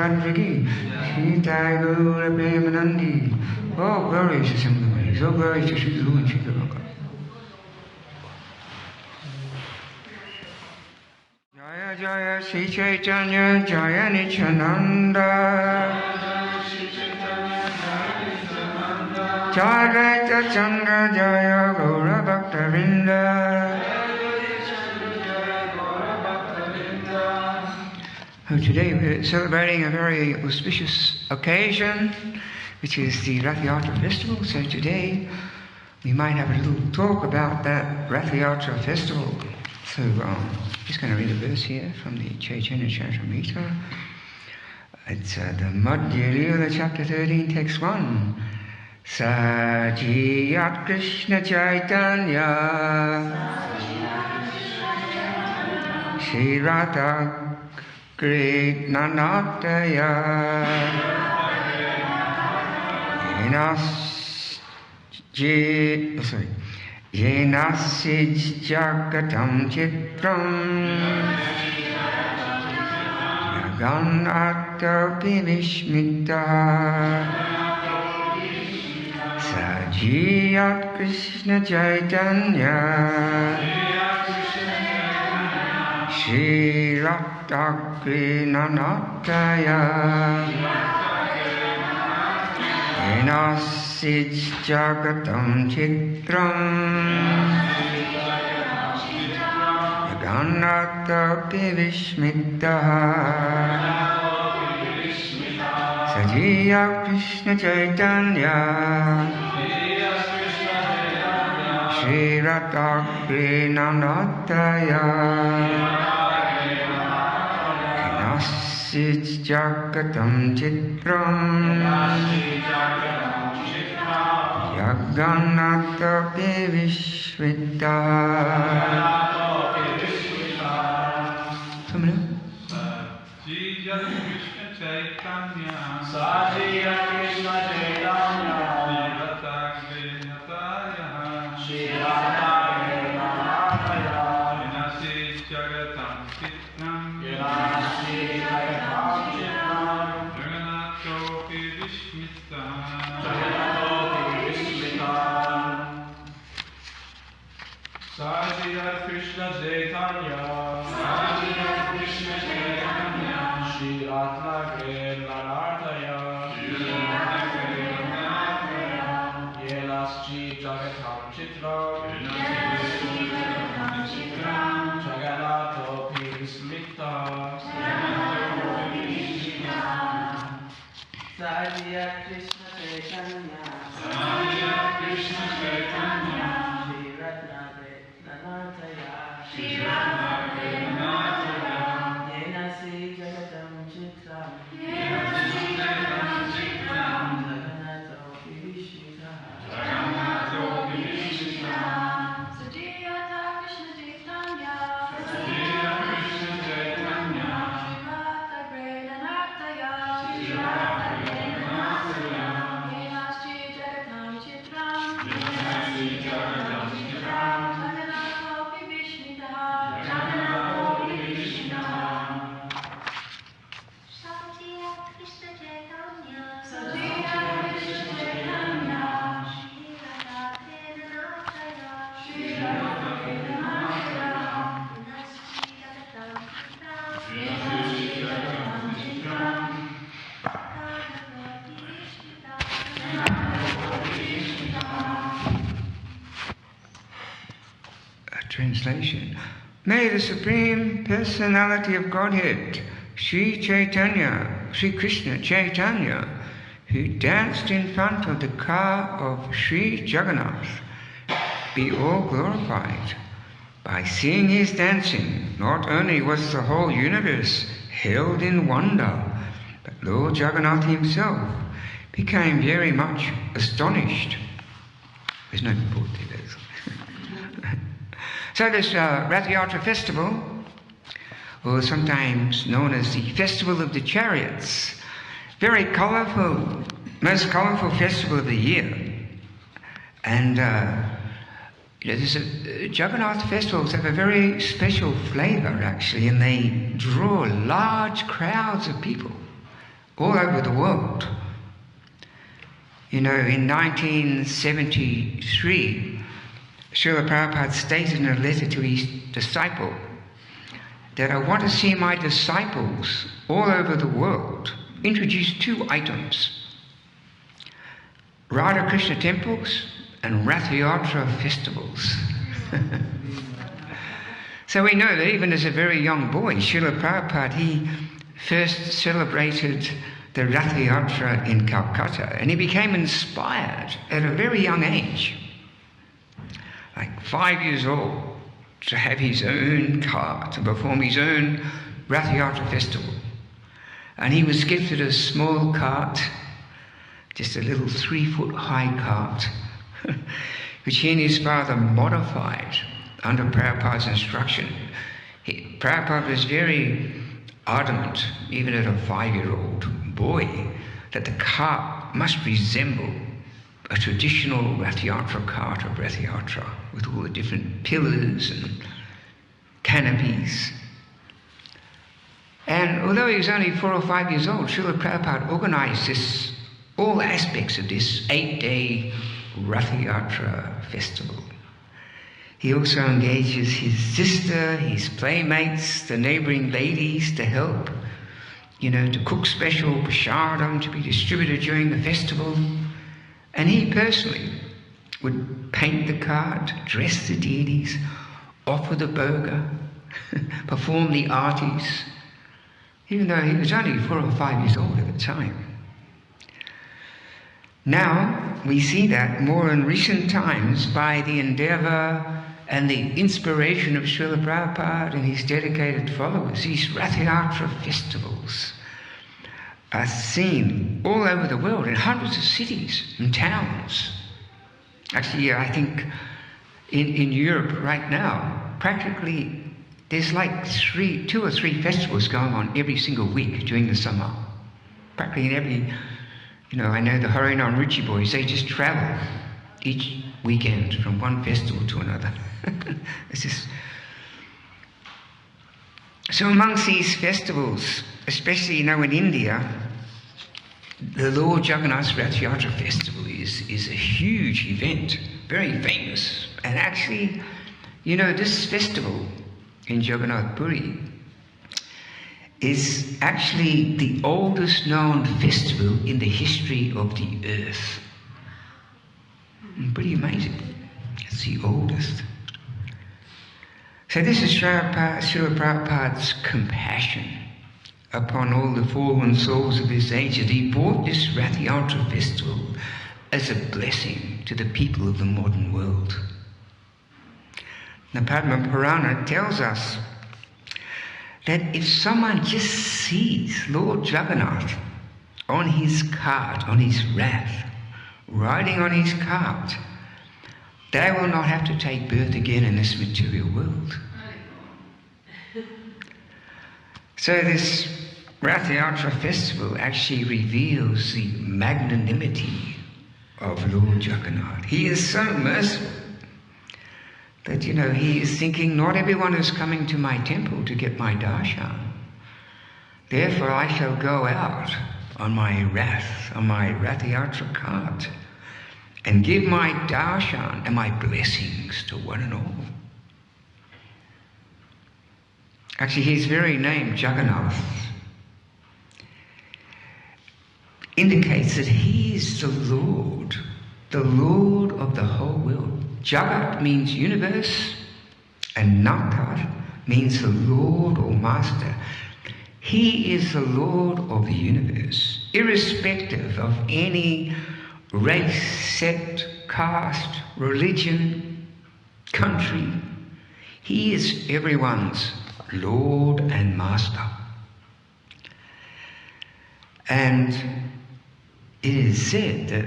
Bhadra-ki, Sita Gaura Premanandi. Oh, glory to Sanghamani, so glory to Sri Guru and Sri Guru. Jaya Jaya Sri Caitanya, Jaya Nityananda. Jaya Ratha-yatra, Jaya Gaura Bhakta-vrinda. Today we're celebrating a very auspicious occasion, which is the Ratha-yatra festival. So today we might have a little talk about that Ratha-yatra festival. So I'm just going to read a verse here from the Caitanya Caritamrita. It's the Madhya-lila, chapter 13, text 1. Sajiyat Krishna Caitanya Shri Ratha Great Nanataya Yenasij Jagatam Chitram Yaganata Pivishmita Sajiyat Krishna Caitanya Shri Ratha-yatra Nanataya Yenasij Jagatam Chitram Yaganata Pivishmita Sajiyat Krishna Caitanya Shri Ratha-yatra Nanataya Yenasij Jagatam Chitram Yaganata Pivishmita. Sajiyat Krishna Caitanya, Sajiyat Krishna Caitanya, Shri Ratha-yatra Nanataya, Yenasij Jagatam Chitram, Jagannatha Pivishmita, Sajiyat Krishna Caitanya, Sajiyat Krishna Caitanya, Shri Ratha-yatra Nanataya, Yenasij Jagatam Chitram, Jagannatha Pivishmita, Sajiyat Krishna Caitanya, Sajiyat Krishna Caitanya, Shri Ratha-yatra Nanataya, Shri Ratha-yatra Yenasij Jagatam Chitram, Yenasij Jagatam Chitram, Translation. May the Supreme Personality of Godhead, Sri Caitanya, Sri Krishna Caitanya, who danced in front of the car of Sri Jagannath, be all glorified. By seeing his dancing, not only was the whole universe held in wonder, but Lord Jagannath himself became very much astonished. There's no purport there. So this Ratha-yatra festival, or sometimes known as the Festival of the Chariots, very colourful, most colourful festival of the year. And Jagannath festivals have a very special flavour actually, and they draw large crowds of people. all over the world. You know, in 1973, Srila Prabhupada stated in a letter to his disciple that I want to see my disciples all over the world introduce 2 items: Radha Krishna temples and Ratha-yatra festivals. So we know that even as a very young boy, Srila Prabhupada, he first celebrated the Ratha-yatra in Calcutta, and he became inspired at a very young age, like 5 years old, to have his own cart, to perform his own Ratha-yatra festival. And he was gifted a small cart, just a little 3-foot high cart, which he and his father modified under Prabhupada's instruction. Prabhupada was very adamant, even at a 5-year-old boy, that the cart must resemble a traditional Ratha-yatra cart of Ratha-yatra, with all the different pillars and canopies. And although he was only 4 or 5 years old, Srila Prabhupada organized all aspects of this 8-day Ratha-yatra festival. He also engages his sister, his playmates, the neighboring ladies to help, you know, to cook special prasadam to be distributed during the festival. And he personally would paint the cart, dress the deities, offer the bhoga, perform the artis, even though he was only 4 or 5 years old at the time. Now we see that more in recent times by the endeavor and the inspiration of Srila Prabhupada and his dedicated followers. These Ratha-yatra festivals are seen all over the world in hundreds of cities and towns. Actually, I think in Europe right now, practically there's like 2 or 3 festivals going on every single week during the summer. Practically in every, you know, I know the Harinam Ruchi boys, they just travel each weekend from one festival to another. It's just... So amongst these festivals, especially, you know, in India, the Lord Jagannath's Ratha-yatra festival is a huge event, very famous. And actually, you know, this festival in Jagannath Puri is actually the oldest known festival in the history of the earth. Pretty amazing. It's the oldest. So this is Srila Prabhupada's compassion upon all the fallen souls of his age, that he brought this Ratha-yatra festival as a blessing to the people of the modern world. The Padma Purana tells us that if someone just sees Lord Jagannath on his cart, on his rath, riding on his cart, they will not have to take birth again in this material world. So this Ratha-yatra festival actually reveals the magnanimity of Lord Jagannath. He is so merciful that, you know, he is thinking, not everyone is coming to my temple to get my darshan. Therefore I shall go out on my rath, on my Ratha-yatra cart, and give my darshan and my blessings to one and all. Actually, his very name, Jagannath, indicates that he is the Lord of the whole world. Jagat means universe, and Natha means the Lord or Master. He is the Lord of the universe, irrespective of any race, sect, caste, religion, country. He is everyone's Lord and Master. And it is said that,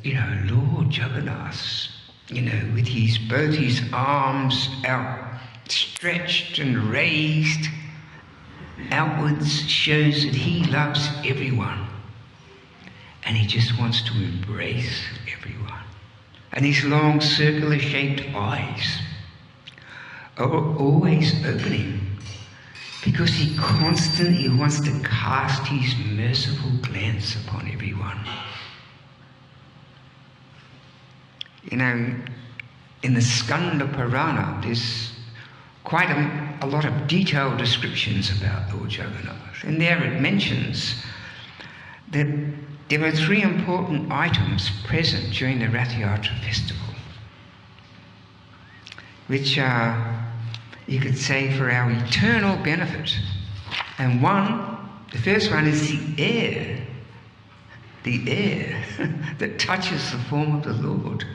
you know, Lord Jagannath, you know, with both his arms outstretched and raised outwards, shows that he loves everyone. And he just wants to embrace everyone. And his long circular-shaped eyes are always opening because he constantly wants to cast his merciful glance upon everyone. You know, in the Skanda Purana, there's quite a lot of detailed descriptions about Lord Jagannath. And there it mentions that there were 3 important items present during the Ratha-yatra festival, which are, you could say, for our eternal benefit. And the first one is the air that touches the form of the Lord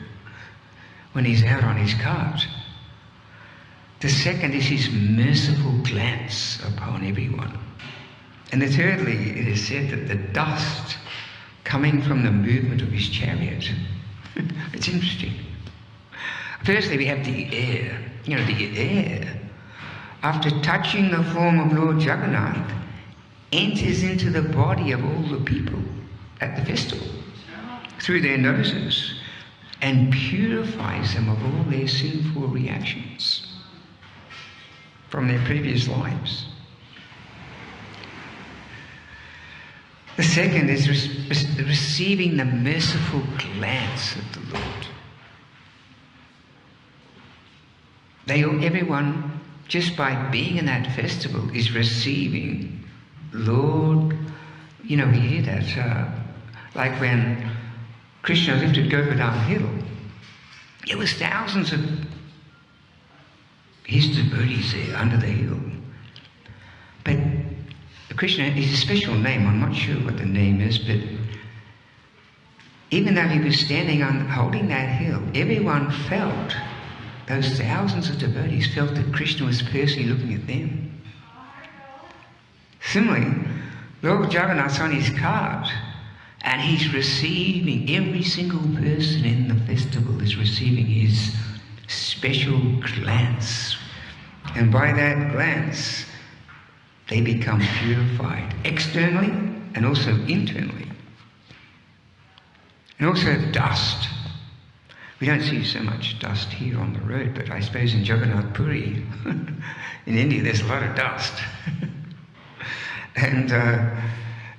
when he's out on his cart. The second is his merciful glance upon everyone. And thirdly, it is said that the dust coming from the movement of his chariot. It's interesting. Firstly, we have the air. You know, the air, after touching the form of Lord Jagannath, enters into the body of all the people at the festival through their noses and purifies them of all their sinful reactions from their previous lives. The second is receiving the merciful glance of the Lord. Everyone, just by being in that festival, is receiving, Lord, you know, we hear that, like when Krishna lifted Govardhana Hill, there was thousands of his devotees there under the hill. But Krishna is a special name. I'm not sure what the name is, but even though he was standing holding that hill, everyone felt, those thousands of devotees felt that Krishna was personally looking at them. Similarly, Lord Jagannath's on his cart and he's receiving, every single person in the festival is receiving his special glance. And by that glance, they become purified externally and also internally. And also dust. We don't see so much dust here on the road, but I suppose in Jagannath Puri, in India, there's a lot of dust. And,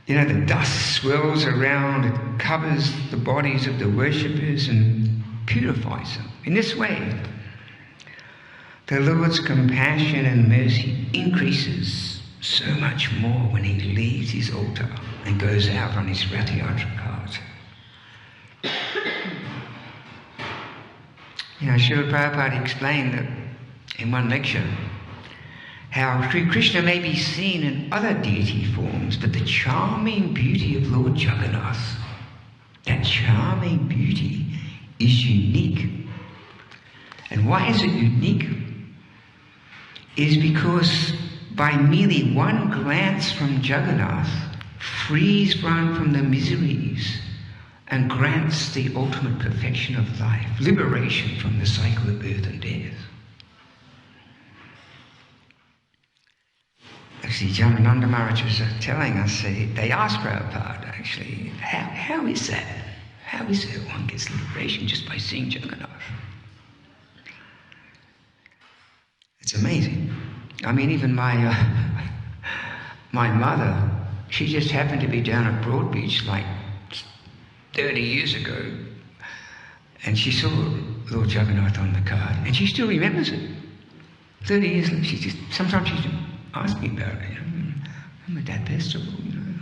you know, the dust swirls around, it covers the bodies of the worshippers and purifies them. In this way, the Lord's compassion and mercy increases so much more when he leaves his altar and goes out on his Ratha-yatra cart. You know, Srila Prabhupada explained that in one lecture how Sri Krishna may be seen in other deity forms, but the charming beauty of Lord Jagannath, that charming beauty is unique. And why is it unique? It is because by merely one glance from Jagannath frees one from the miseries and grants the ultimate perfection of life, liberation from the cycle of birth and death. Actually, Jamananda Maharaj was telling us, they asked Prabhupada, actually, how is that? How is it one gets liberation just by seeing Jagannath? It's amazing. I mean, even my mother, she just happened to be down at Broadbeach like 30 years ago, and she saw Lord Jagannath on the card, and she still remembers it. 30 years later, sometimes she asks me about it. I'm at that festival, you know.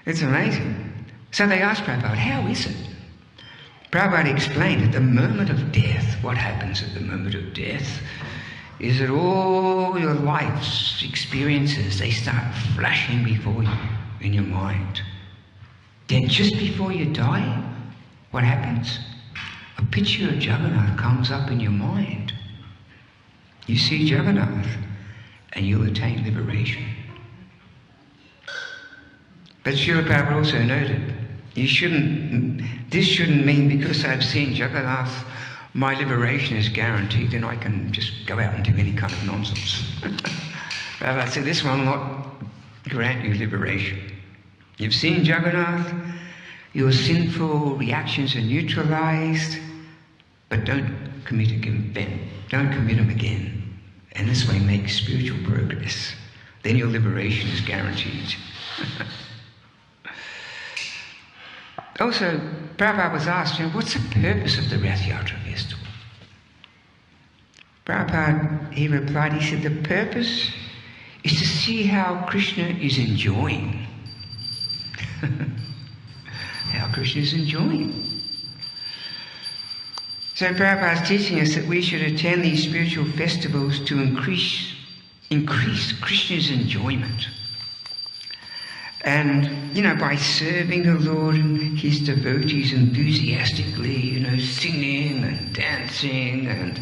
It's amazing. So they asked Prabhupada, how is it? Prabhupada explained at the moment of death, what happens at the moment of death is that all your life's experiences, they start flashing before you in your mind. Then just before you die, what happens? A picture of Jagannath comes up in your mind. You see Jagannath and you attain liberation. But Srila Prabhupada also noted, this shouldn't mean because I've seen Jagannath, my liberation is guaranteed, then I can just go out and do any kind of nonsense. Prabhupada said, this will not grant you liberation. You've seen Jagannath, your sinful reactions are neutralized, but don't commit them again. and this way make spiritual progress. Then your liberation is guaranteed. Also, Prabhupada was asked, what's the purpose of the Ratha-yatra festival? Prabhupada, he replied, he said, the purpose is to see how Krishna is enjoying. How Krishna is enjoying. So Prabhupada is teaching us that we should attend these spiritual festivals to increase Krishna's enjoyment. And, by serving the Lord and his devotees enthusiastically, singing and dancing and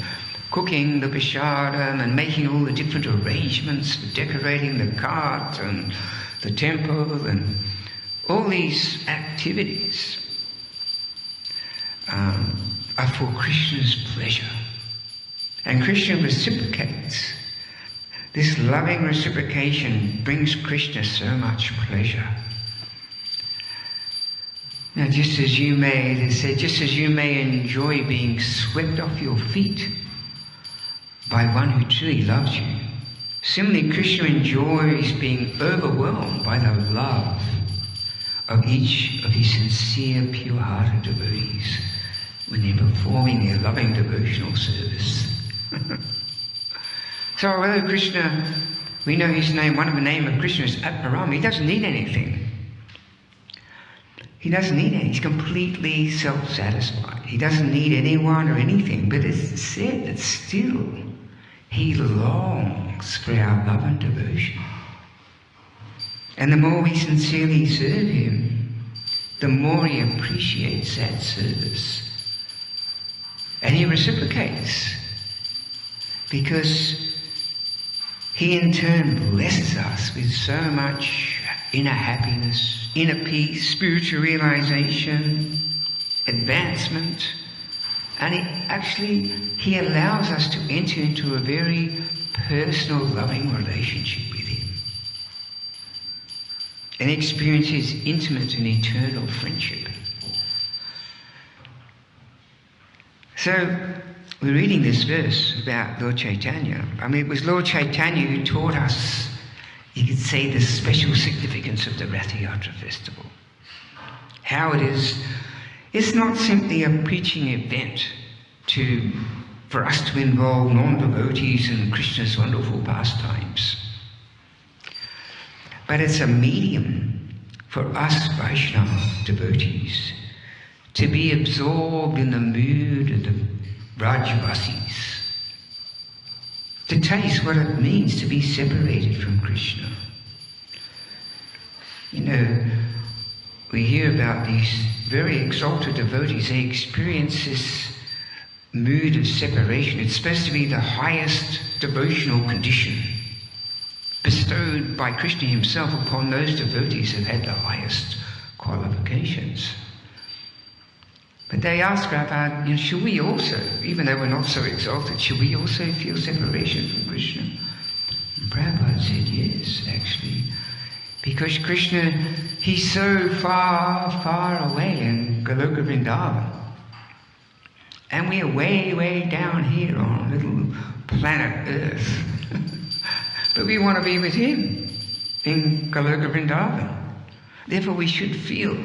cooking the prasadam and making all the different arrangements for decorating the cart and the temple and all these activities are for Krishna's pleasure. And Krishna reciprocates. This loving reciprocation brings Krishna so much pleasure. Now, just as you may enjoy being swept off your feet by one who truly loves you, similarly Krishna enjoys being overwhelmed by the love of each of his sincere, pure-hearted devotees when they're performing their loving devotional service. So although Krishna, we know his name, one of the name of Krishna is Atmaram, he doesn't need anything. He doesn't need anything. He's completely self-satisfied. He doesn't need anyone or anything. But it's said that still he longs for our love and devotion. And the more we sincerely serve him, the more he appreciates that service. And he reciprocates, because he in turn blesses us with so much inner happiness, inner peace, spiritual realization, advancement. And he allows us to enter into a very personal, loving relationship with him and experience his intimate and eternal friendship. So, we're reading this verse about Lord Caitanya. It was Lord Caitanya who taught us, you could say, the special significance of the Ratha-yatra festival. How it's not simply a preaching event for us to involve non-devotees in Krishna's wonderful pastimes. But it's a medium for us Vaishnava devotees to be absorbed in the mood of the Brajvasis, to taste what it means to be separated from Krishna. We hear about these very exalted devotees. They experience this mood of separation. It's supposed to be the highest devotional condition bestowed by Krishna himself upon those devotees who had the highest qualifications. But they asked Prabhupada, should we also, even though we're not so exalted, should we also feel separation from Krishna? And Prabhupada said yes, actually. Because Krishna, he's so far, far away in Goloka Vrindavan. And we are way, way down here on little planet Earth. But we want to be with him in Goloka Vrindavan. Therefore we should feel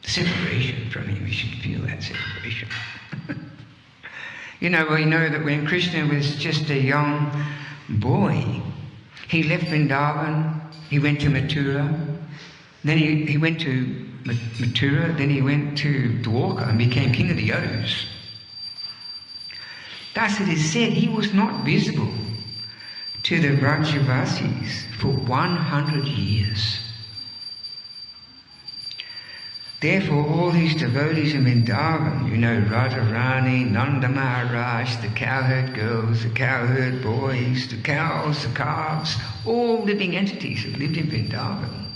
separation from him. We should feel that separation. We know that when Krishna was just a young boy, he left Vrindavan, he went to Mathura, then he went to Mathura, then he went to Dwarka and became king of the Yadus. Thus it is said he was not visible to the Brajavasis for 100 years. Therefore, all these devotees in Vrindavan, Radharani, Nanda Maharaj, the cowherd girls, the cowherd boys, the cows, the calves, all living entities that lived in Vrindavan,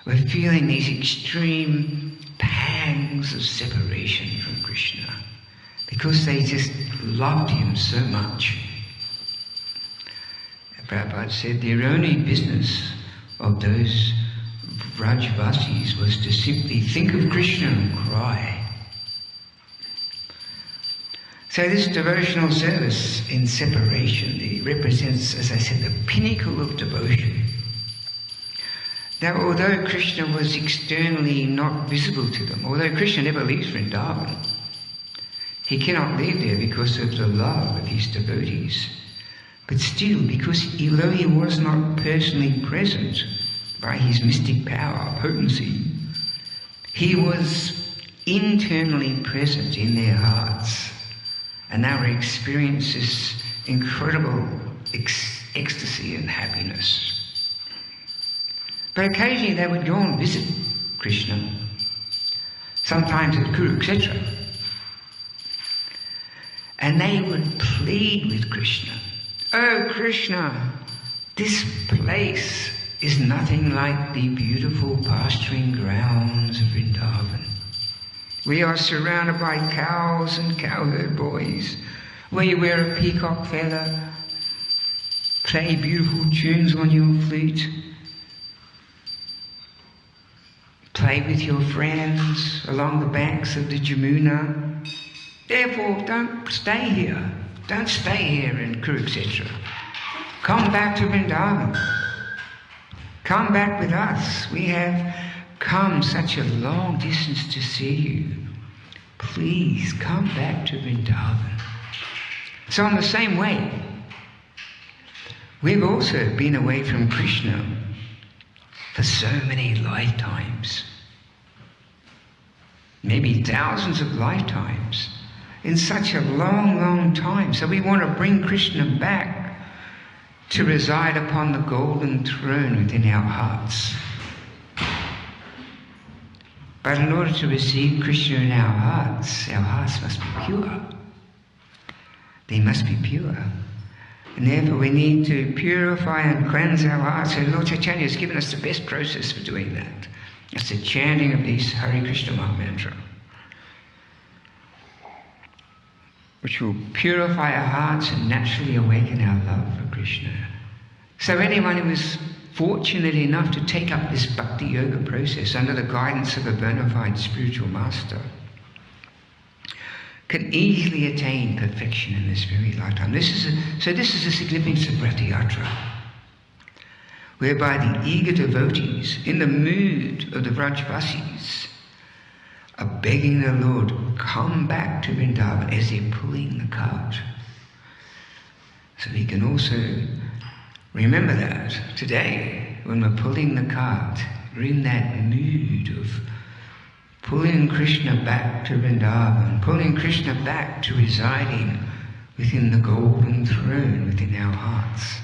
were feeling these extreme pangs of separation from Krishna because they just loved him so much. And Prabhupada said the only business of those Brajvasis was to simply think of Krishna and cry. So this devotional service in separation, it represents, as I said, the pinnacle of devotion. Now, although Krishna was externally not visible to them, although Krishna never leaves Vrindavan, he cannot live there because of the love of his devotees. But still, because although he was not personally present by his mystic power, potency, he was internally present in their hearts. And they were experiencing this incredible ecstasy and happiness. But occasionally they would go and visit Krishna, sometimes at Kurukshetra, and they would plead with Krishna, "Oh Krishna, this place is nothing like the beautiful pasturing grounds of Vrindavan. We are surrounded by cows and cowherd boys, where you wear a peacock feather, play beautiful tunes on your flute, play with your friends along the banks of the Jamuna. Therefore, don't stay here. Don't stay here in Kurukshetra. Come back to Vrindavan. Come back with us. We have come such a long distance to see you. Please come back to Vrindavan." So in the same way, we've also been away from Krishna for so many lifetimes. Maybe thousands of lifetimes. In such a long, long time. So we want to bring Krishna back to reside upon the golden throne within our hearts. But in order to receive Krishna in our hearts must be pure. They must be pure. And therefore we need to purify and cleanse our hearts. And Lord Caitanya has given us the best process for doing that. It's the chanting of this Hare Krishna Maha Mantra, which will purify our hearts and naturally awaken our love for Krishna. So anyone who is fortunate enough to take up this bhakti yoga process under the guidance of a bona fide spiritual master can easily attain perfection in this very lifetime. This is the significance of Ratha-yatra, whereby the eager devotees in the mood of the Vrajvasis are begging the Lord, come back to Vrindavan, as they're pulling the cart. So we can also remember that today, when we're pulling the cart, we're in that mood of pulling Krishna back to Vrindavan, pulling Krishna back to residing within the golden throne within our hearts.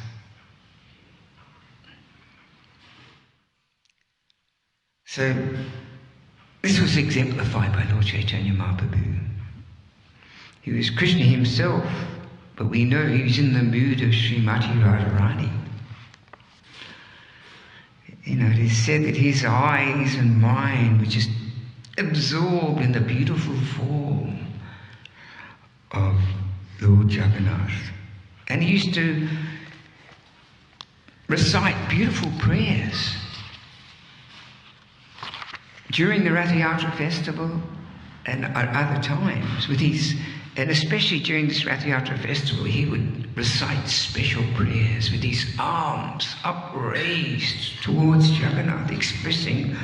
So this was exemplified by Lord Caitanya Mahaprabhu. He was Krishna himself, but we know he was in the mood of Srimati Radharani. It is said that his eyes and mind were just absorbed in the beautiful form of Lord Jagannath. And he used to recite beautiful prayers during the Ratha-yatra festival and at other times and especially during this Ratha-yatra festival, he would recite special prayers with his arms upraised towards Jagannath, expressing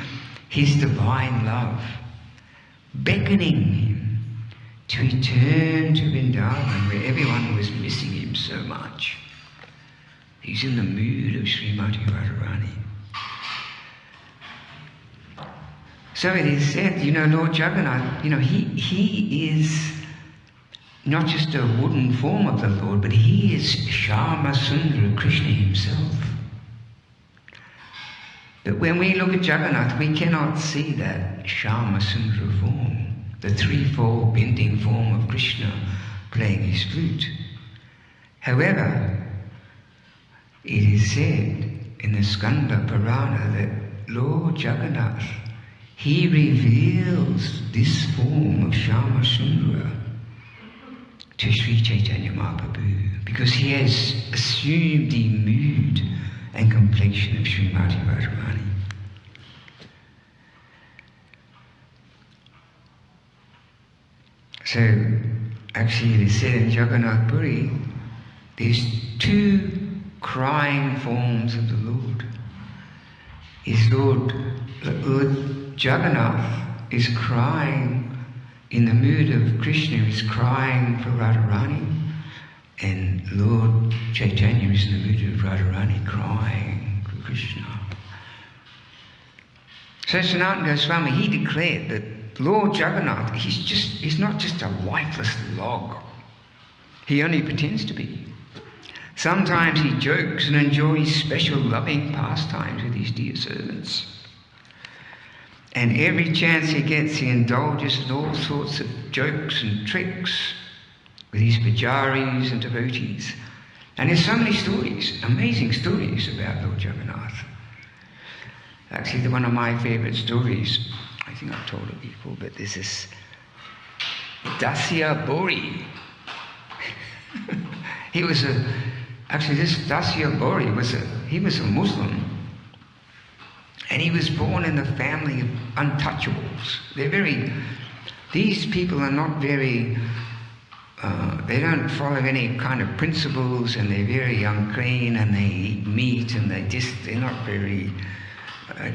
his divine love, beckoning him to return to Vrindavan, where everyone was missing him so much. He's in the mood of Srimati Radharani. So it is said, Lord Jagannath, he is not just a wooden form of the Lord, but he is Shyama Sundara, Krishna himself. But when we look at Jagannath, we cannot see that Shyama Sundara form, the threefold bending form of Krishna playing his flute. However, it is said in the Skanda Purana that Lord Jagannath, he reveals this form of Shyama Sundara to Sri Caitanya Mahaprabhu, because he has assumed the mood and complexion of Srimati Radharani. So actually it is said in Jagannath Puri, there's two crying forms of the Lord. Lord Jagannath is crying in the mood of Krishna, is crying for Radharani, and Lord Caitanya is in the mood of Radharani crying for Krishna. So Sanatana Goswami, he declared that Lord Jagannath, he's not just a lifeless log. He only pretends to be. Sometimes he jokes and enjoys special loving pastimes with his dear servants. And every chance he gets, he indulges in all sorts of jokes and tricks with his pujaris and devotees. And there's so many stories, amazing stories about Lord Jagannath. Actually, one of my favourite stories, I think I've told it before, but there's this Dasya Bori. This Dasya Bori was a Muslim, and he was born in the family of untouchables. These people are not very, they don't follow any kind of principles, and they're very unclean, and they eat meat, and they're not very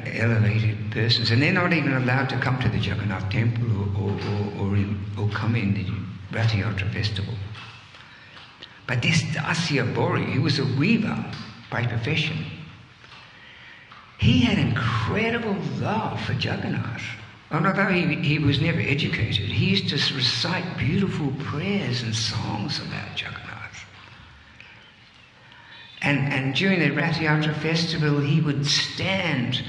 elevated persons, and they're not even allowed to come to the Jagannath Temple or come in the Ratha-yatra festival. But this Dasya Bori, who was a weaver by profession, he had incredible love for Jagannath. And although he was never educated, he used to recite beautiful prayers and songs about Jagannath. And during the Ratha-yatra festival, he would stand,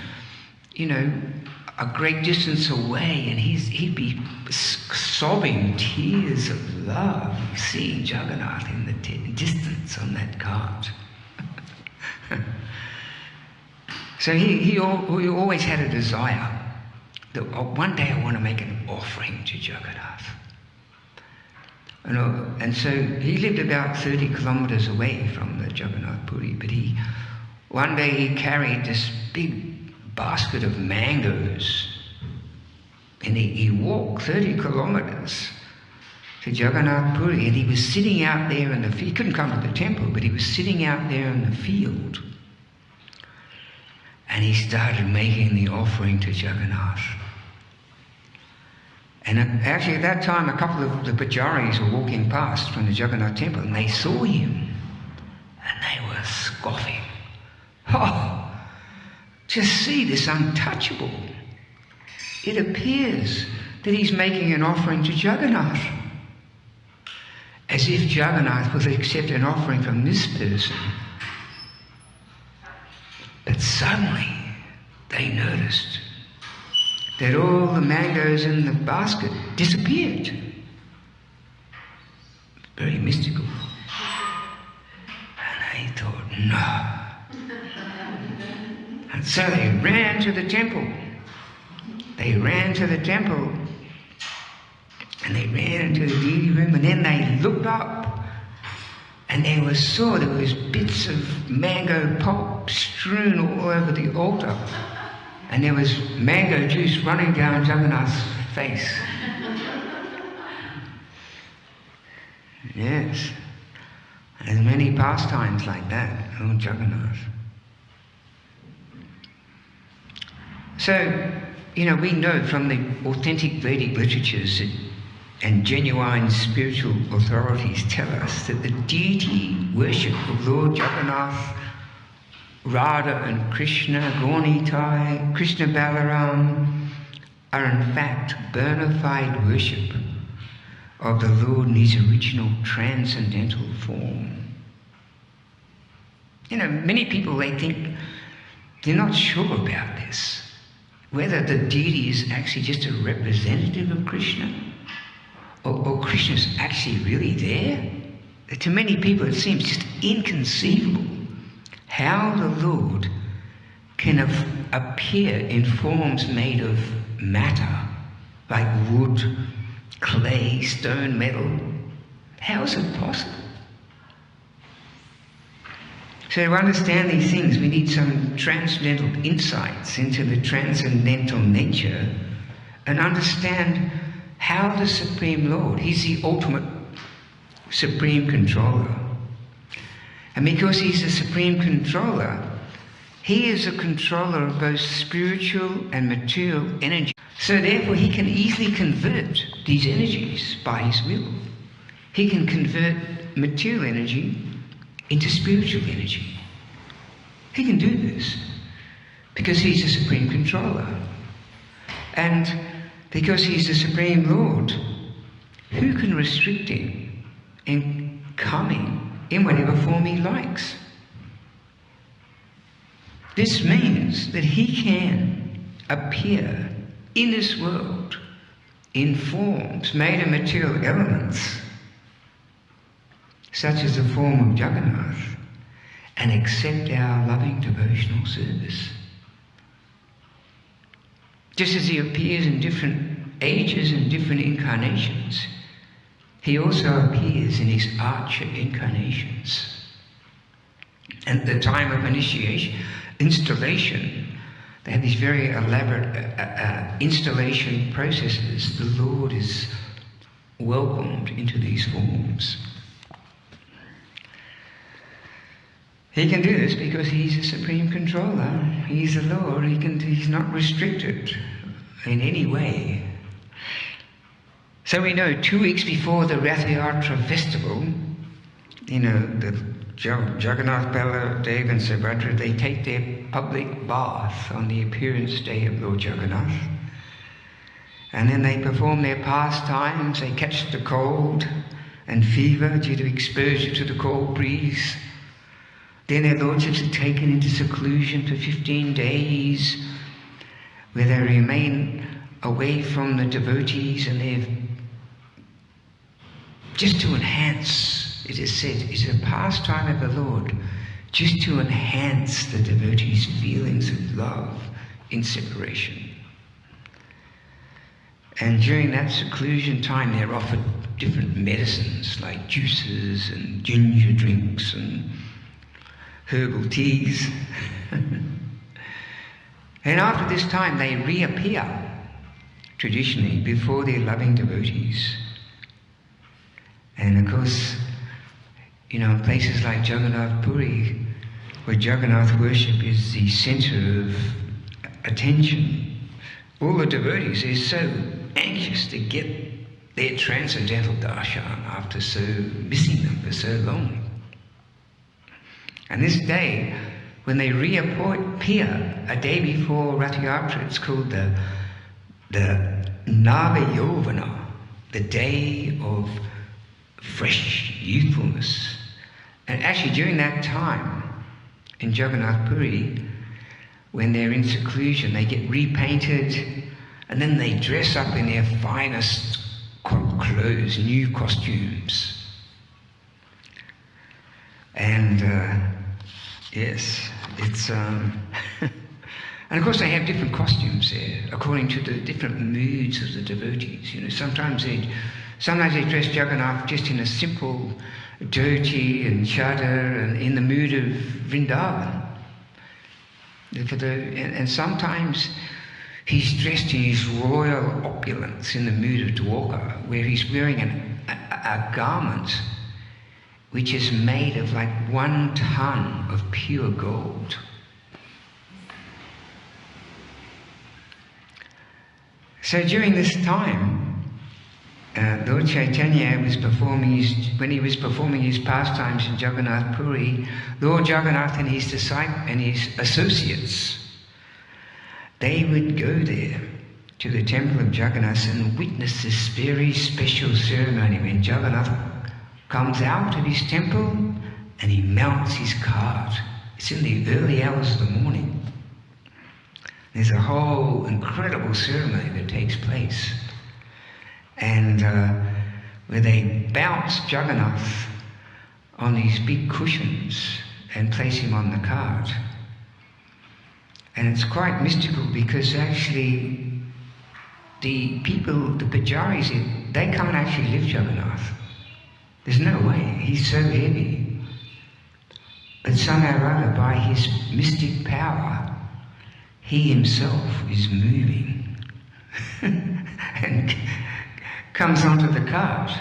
a great distance away, and he'd be sobbing tears of love, seeing Jagannath in the distance on that cart. So he always had a desire that one day I want to make an offering to Jagannath. And so he lived about 30 kilometers away from the Jagannath Puri, but one day he carried this big basket of mangoes, and he walked 30 kilometers to Jagannath Puri, and he was sitting out there in the field. He couldn't come to the temple, but he was sitting out there in the field, and he started making the offering to Jagannath. And actually at that time, a couple of the pujaris were walking past from the Jagannath Temple, and they saw him, and they were scoffing. Oh, just see this untouchable. It appears that he's making an offering to Jagannath, as if Jagannath would accept an offering from this person. But suddenly they noticed that all the mangoes in the basket disappeared. Very mystical. And they thought, no. And so they ran to the temple. They ran to the temple, and they ran into the deity room, and then they looked up, and there was bits of mango pulp strewn all over the altar. And there was mango juice running down Jagannath's face. Yes. And there's many pastimes like that, Lord Jagannath. So, we know from the authentic Vedic literatures and genuine spiritual authorities tell us that the deity worship of Lord Jagannath, Radha and Krishna, Gaunitai, Krishna Balaram, are in fact bona fide worship of the Lord in his original transcendental form. Many people, they think, they're not sure about this, whether the deity is actually just a representative of Krishna, or Krishna's actually really there. To many people it seems just inconceivable how the Lord can appear in forms made of matter, like wood, clay, stone, metal. How is it possible? So to understand these things, we need some transcendental insights into the transcendental nature and understand how the Supreme Lord, he's the ultimate supreme controller. And because he's the supreme controller, he is a controller of both spiritual and material energy. So therefore he can easily convert these energies by his will. He can convert material energy into spiritual energy. He can do this because he's the supreme controller. And because he's the supreme Lord, who can restrict him in coming in whatever form he likes? This means that he can appear in this world in forms made of material elements, such as the form of Jagannath, and accept our loving devotional service. Just as he appears in different ages and different incarnations, he also appears in his archer incarnations. And at the time of installation, they have these very elaborate installation processes. The Lord is welcomed into these forms. He can do this because he's a supreme controller. He's the Lord. He's not restricted in any way. So we know 2 weeks before the Ratha-yatra festival, the Jagannath, Baladev and Subhadra, they take their public bath on the appearance day of Lord Jagannath. And then they perform their pastimes. They catch the cold and fever due to exposure to the cold breeze. Then their lordships are taken into seclusion for 15 days, where they remain away from the devotees, and they're just to enhance, it is said, it's a pastime of the Lord, just to enhance the devotees' feelings of love in separation. And during that seclusion time, they're offered different medicines like juices and ginger drinks and herbal teas. And after this time, they reappear, traditionally, before their loving devotees. And of course, places like Jagannath Puri, where Jagannath worship is the center of attention, all the devotees are so anxious to get their transcendental darshan after missing them for so long. And this day, when they reappear a day before Ratha-yatra, it's called the Nava-yovana, the day of fresh youthfulness. And actually during that time, in Jagannath Puri, when they're in seclusion, they get repainted, and then they dress up in their finest clothes, new costumes. And yes, it's and of course they have different costumes there according to the different moods of the devotees. Sometimes they dress Jagannath just in a simple dhoti and chadar and in the mood of Vrindavan. And sometimes he's dressed in his royal opulence in the mood of Dwarka, where he's wearing a garment which is made of like 1 ton of pure gold. So during this time, Lord Caitanya was performing his pastimes in Jagannath Puri. Lord Jagannath and his disciples and his associates, they would go there to the temple of Jagannath and witness this very special ceremony when Jagannath comes out of his temple and he mounts his cart. It's in the early hours of the morning. There's a whole incredible ceremony that takes place. And where they bounce Jagannath on these big cushions and place him on the cart. And it's quite mystical because actually the people, the pujaris, they come and actually lift Jagannath. There's no way, he's so heavy. But somehow or other, by his mystic power, he himself is moving and comes onto the cart.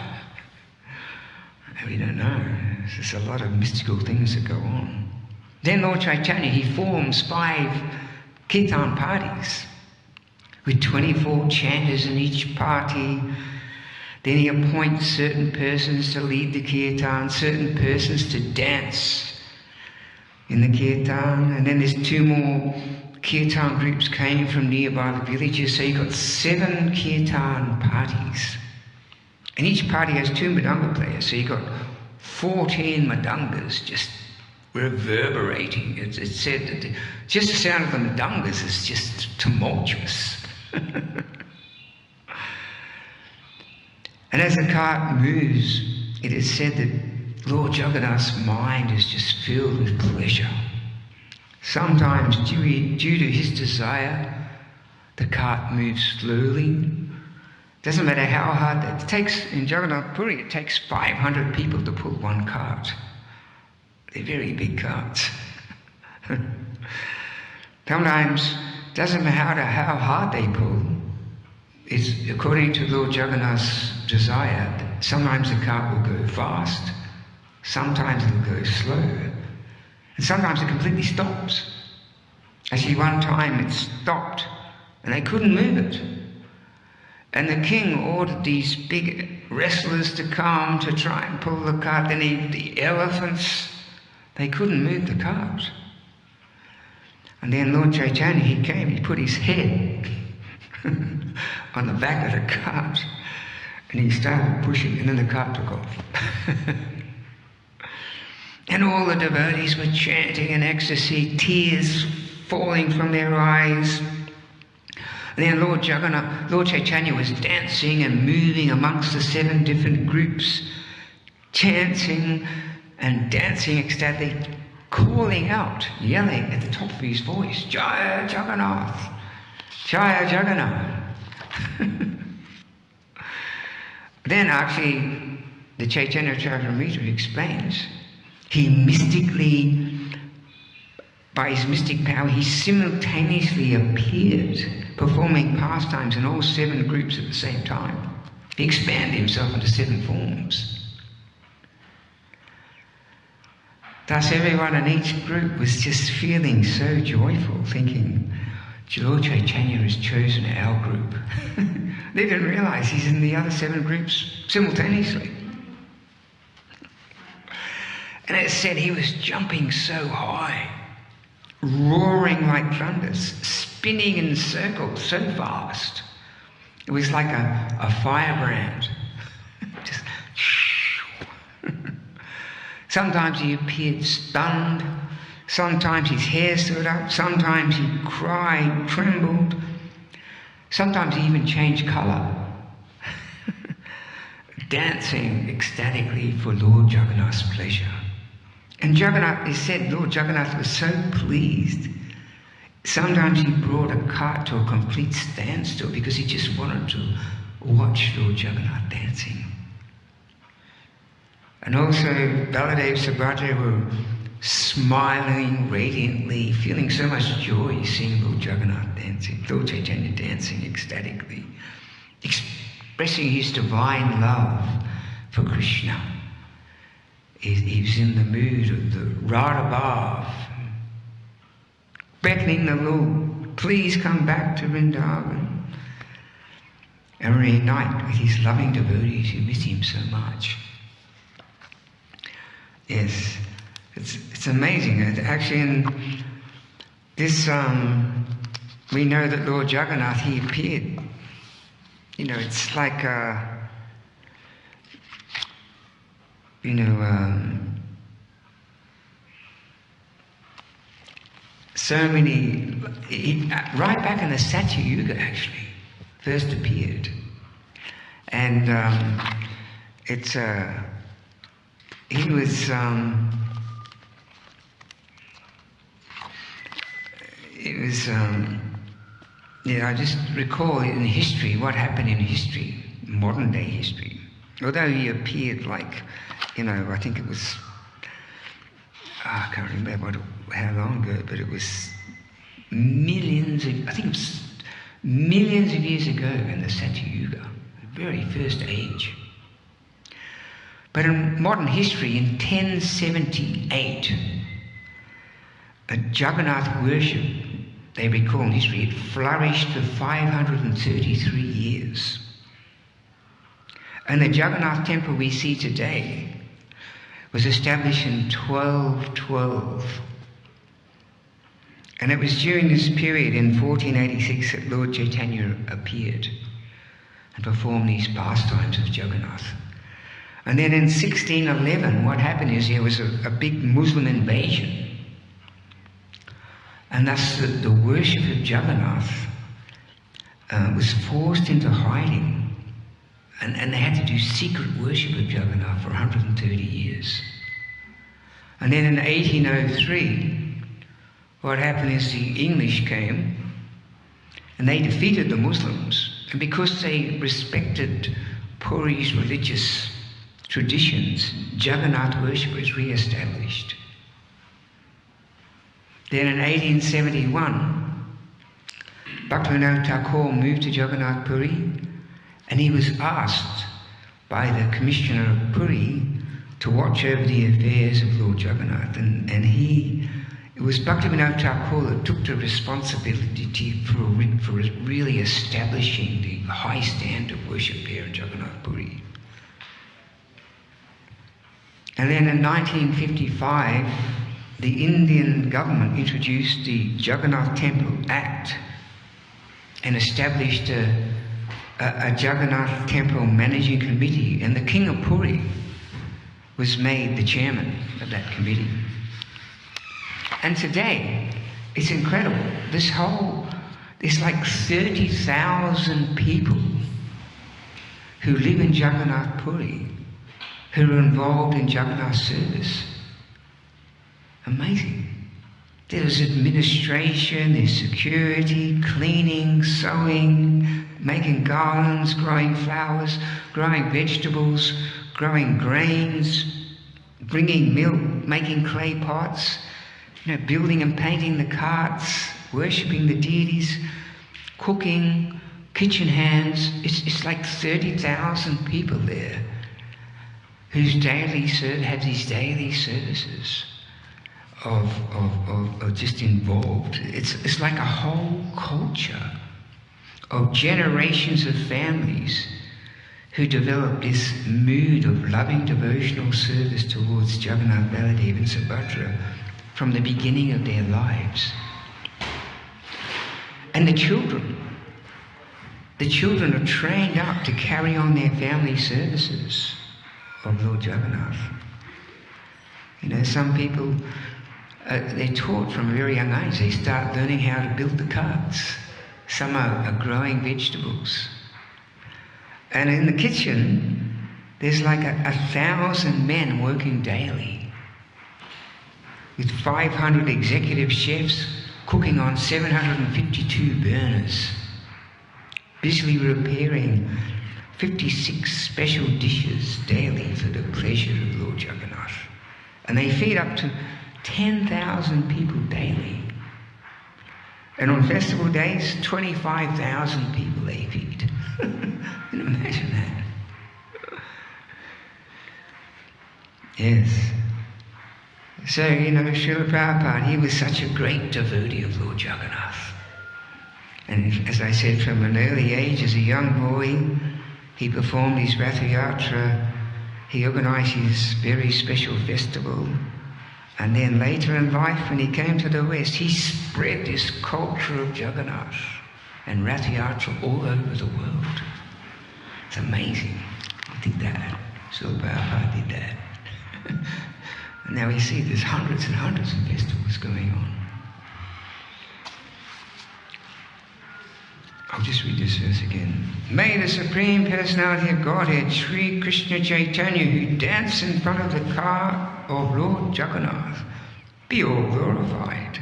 We don't know. There's a lot of mystical things that go on. Then Lord Caitanya, he forms 5 kirtan parties with 24 chanters in each party. Then he appoints certain persons to lead the kirtan, certain persons to dance in the kirtan. And then there's 2 more kirtan groups came from nearby the villages. So you've got 7 kirtan parties. And each party has 2 madanga players. So you've got 14 madangas just reverberating. It's said that just the sound of the madangas is just tumultuous. And as the cart moves, it is said that Lord Jagannath's mind is just filled with pleasure. Sometimes, due to his desire, the cart moves slowly. Doesn't matter how hard it takes. In Jagannath Puri, it takes 500 people to pull one cart. They're very big carts. Sometimes, doesn't matter how hard they pull. It's according to Lord Jagannath's desire. Sometimes the cart will go fast, sometimes it will go slow, and sometimes it completely stops. Actually, one time it stopped and they couldn't move it. And the king ordered these big wrestlers to come to try and pull the cart. Then the elephants, they couldn't move the cart. And then Lord Caitanya, he came, he put his head on the back of the cart and he started pushing, and then the cart took off. And all the devotees were chanting in ecstasy, tears falling from their eyes. And then Lord Caitanya was dancing and moving amongst the 7 different groups, chanting and dancing ecstatically, calling out, yelling at the top of his voice, Jaya Jagannath, Jaya Jagannath. Then actually, the Chaitanya Caritamrita explains, he mystically, by his mystic power, he simultaneously appeared, performing pastimes in all 7 groups at the same time. He expanded himself into 7 forms. Thus everyone in each group was just feeling so joyful, thinking, Lord Caitanya has chosen our group. They didn't realize he's in the other 7 groups simultaneously. And it said he was jumping so high, roaring like thunders, spinning in circles so fast. It was like a firebrand. Just sometimes he appeared stunned, sometimes his hair stood up, sometimes he cried, trembled, sometimes he even changed colour, dancing ecstatically for Lord Jagannath's pleasure. And Jagannath, it said Lord Jagannath was so pleased. Sometimes he brought a cart to a complete standstill because he just wanted to watch Lord Jagannath dancing. And also Baladev Subhadra were smiling radiantly, feeling so much joy seeing Lord Jagannath dancing, Lord Chaitanya dancing ecstatically, expressing his divine love for Krishna. He was in the mood of the Radha Bhav, beckoning the Lord, please come back to Vrindavan. And reunite with his loving devotees who miss him so much. Yes, it's amazing. Actually, in this, we know that Lord Jagannath, he appeared. You know, it's like so many, right back in the Satya Yuga actually, first appeared. And he was, I just recall in history, what happened in history, modern day history. Although he appeared like, I think it was, I can't remember how long ago, but it was millions of years ago in the Satya Yuga, the very first age. But in modern history, in 1078, a Jagannath worship, they recall in history, it flourished for 533 years. And the Jagannath temple we see today was established in 1212. And it was during this period in 1486 that Lord Caitanya appeared and performed these pastimes of Jagannath. And then in 1611, what happened is there was a big Muslim invasion. And thus the worship of Jagannath was forced into hiding. And they had to do secret worship of Jagannath for 130 years. And then in 1803, what happened is the English came and they defeated the Muslims. And because they respected Puri's religious traditions, Jagannath worship was re-established. Then in 1871, Bhaktivinoda Thakur moved to Jagannath Puri, and he was asked by the Commissioner of Puri to watch over the affairs of Lord Jagannath. And it was Bhaktivinoda Thakur that took the responsibility for really establishing the high standard of worship here in Jagannath Puri. And then in 1955, the Indian government introduced the Jagannath Temple Act and established a Jagannath Temple Managing Committee, and the King of Puri was made the chairman of that committee. And today, it's incredible. There's like 30,000 people who live in Jagannath Puri who are involved in Jagannath service. Amazing. There's administration, there's security, cleaning, sewing, making garlands, growing flowers, growing vegetables, growing grains, bringing milk, making clay pots, building and painting the carts, worshipping the deities, cooking, kitchen hands. It's like 30,000 people there whose have these daily services of just involved. It's like a whole culture of generations of families who develop this mood of loving devotional service towards Jagannath, Baladev and Subhadra from the beginning of their lives. And the children are trained up to carry on their family services of Lord Jagannath. Some people, they're taught from a very young age. They start learning how to build the carts. Some are growing vegetables. And in the kitchen, there's like 1,000 men working daily, with 500 executive chefs cooking on 752 burners, busily preparing 56 special dishes daily for the pleasure of Lord Jagannath. And they feed up to 10,000 people daily. And on festival days, 25,000 people they feed. Can you imagine that? Yes. So, Srila Prabhupada, he was such a great devotee of Lord Jagannath. And as I said, from an early age, as a young boy, he performed his Ratha-yatra, he organised his very special festival, and then later in life, when he came to the West, he spread this culture of Jagannath and Ratha-yatra all over the world. It's amazing. I think that Srila Prabhupada did that. And now we see there's hundreds and hundreds of festivals going on. I'll just read this verse again. May the Supreme Personality of Godhead, Sri Krishna Caitanya, who danced in front of the car of Lord Jagannath, be all glorified.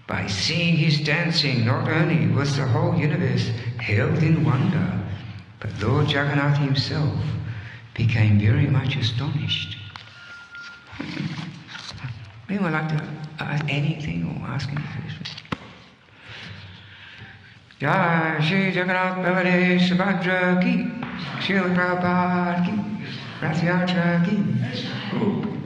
By seeing his dancing, not only was the whole universe held in wonder, but Lord Jagannath himself became very much astonished. Anyone like to ask anything or ask any questions? Jai Shri Jagannath Baladev Subhadra ki, Srila Prabhupada ki. Ratha-yatra ki.